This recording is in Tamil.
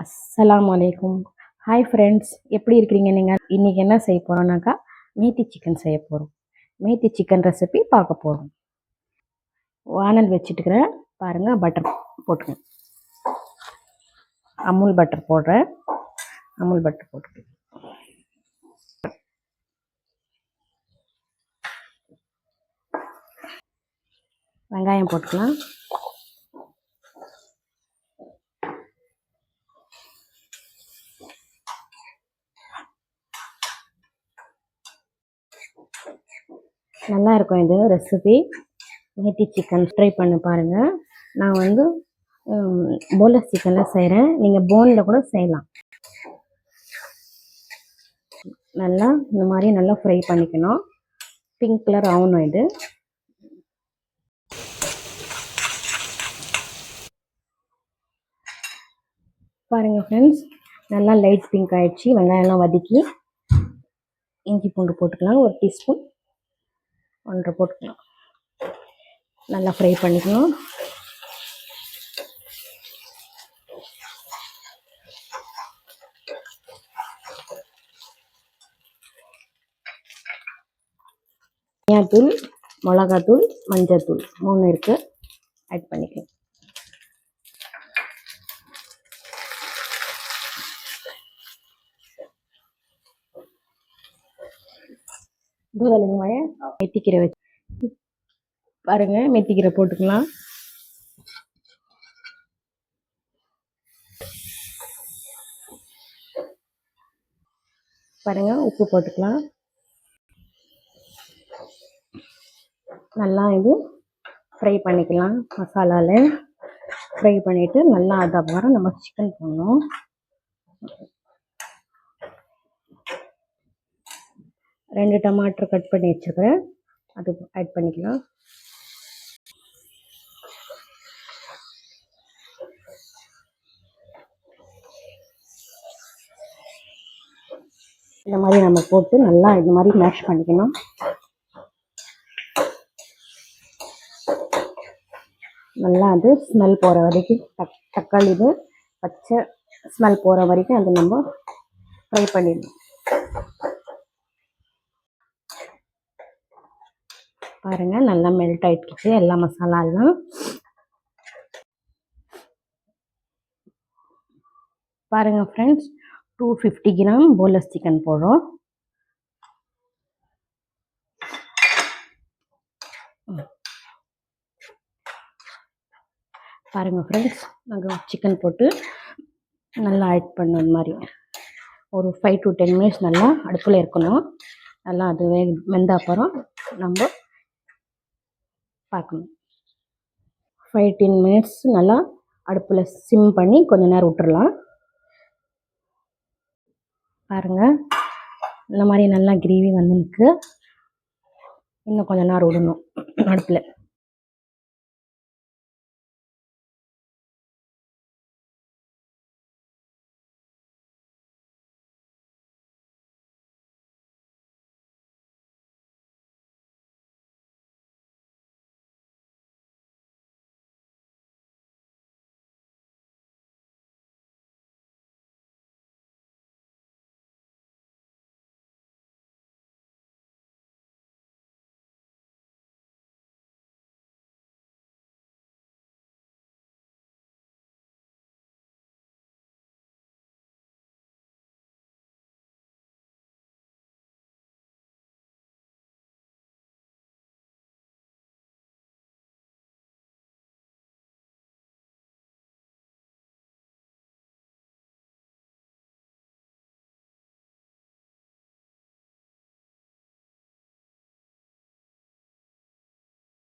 அஸ்ஸலாமு அலைக்கும். ஹாய் ஃப்ரெண்ட்ஸ், எப்படி இருக்கிறீங்க நீங்கள்? இன்றைக்கி என்ன செய்ய போகிறோம்னாக்கா மேத்தி சிக்கன் செய்ய போகிறோம். மேத்தி சிக்கன் ரெசிபி பார்க்க போகிறோம். வானல் வச்சுட்டுக்கிறேன். பாருங்கள், பட்டர் போட்டுக்கேன். அமுல் பட்டர் போடுறேன். அமுல் பட்டர் போட்டுக்கேன். வெங்காயம் போட்டுக்கலாம். நல்லா இருக்கும் இது ரெசிபி. மேத்தி சிக்கன் ட்ரை பண்ணி பாருங்கள். நான் போன்லெஸ் சிக்கனில் செய்கிறேன். நீங்கள் போனில் கூட செய்யலாம். நல்லா இந்த மாதிரி நல்லா ஃப்ரை பண்ணிக்கணும். பிங்க் கலர் ஆகணும் இது. பாருங்கள் ஃப்ரெண்ட்ஸ், நல்லா லைட் பிங்க் ஆகிடுச்சு. வெங்காயம்லாம் வதக்கி இஞ்சி பூண்டு போட்டுக்கலாம். ஒரு டீஸ்பூன் 1.5 போட்டுக்கலாம். நல்லா ஃப்ரை பண்ணிக்கணும். தனியாத்தூள், மிளகாத்தூள், மஞ்சத்தூள் 3 இருக்குது. ஆட் பண்ணிக்கலாம். மெத்திக்கீரை வச்சு பாருங்கள். மெத்திக்கீரை போட்டுக்கலாம். பாருங்கள், உப்பு போட்டுக்கலாம். நல்லா இது ஃப்ரை பண்ணிக்கலாம். மசாலாவில் ஃப்ரை பண்ணிவிட்டு நல்லா அதுக்கப்புறம் நம்ம சிக்கன் போடணும். 2 டமாட்டர் கட் பண்ணி வச்சுக்கிறேன். அது ஆட் பண்ணிக்கலாம். இந்த மாதிரி நம்ம போட்டு நல்லா இந்த மாதிரி மேஷ் பண்ணிக்கணும். நல்லா அது ஸ்மெல் போகிற வரைக்கும் தக்காளி இது பச்சை ஸ்மெல் போகிற வரைக்கும் அது நம்ம ஃப்ரை பண்ணிடணும். பாருங்கள், நல்லா மெல்ட் ஆகிடுச்சு எல்லா மசாலாலாம். பாருங்கள் ஃப்ரெண்ட்ஸ், 250 கிராம் போன்லெஸ் சிக்கன் போடுறோம். பாருங்கள் ஃப்ரெண்ட்ஸ், நாங்கள் சிக்கன் போட்டு நல்லா ஆட் பண்ண மாதிரி ஒரு 5 to 10 மினிட்ஸ் நல்லா அடுப்பில் இருக்கணும். நல்லா அது வெந்த அப்புறம் நம்ம பார்க்கணும். 5-10 மினிட்ஸ் நல்லா அடுப்பில் சிம் பண்ணி கொஞ்சம் நேரம் விட்டுறலாம். பாருங்கள், இந்த மாதிரி நல்லா கிரேவி வந்து நிற்கு. இன்னும் கொஞ்சம் நேரம் விடணும் அடுப்பில்.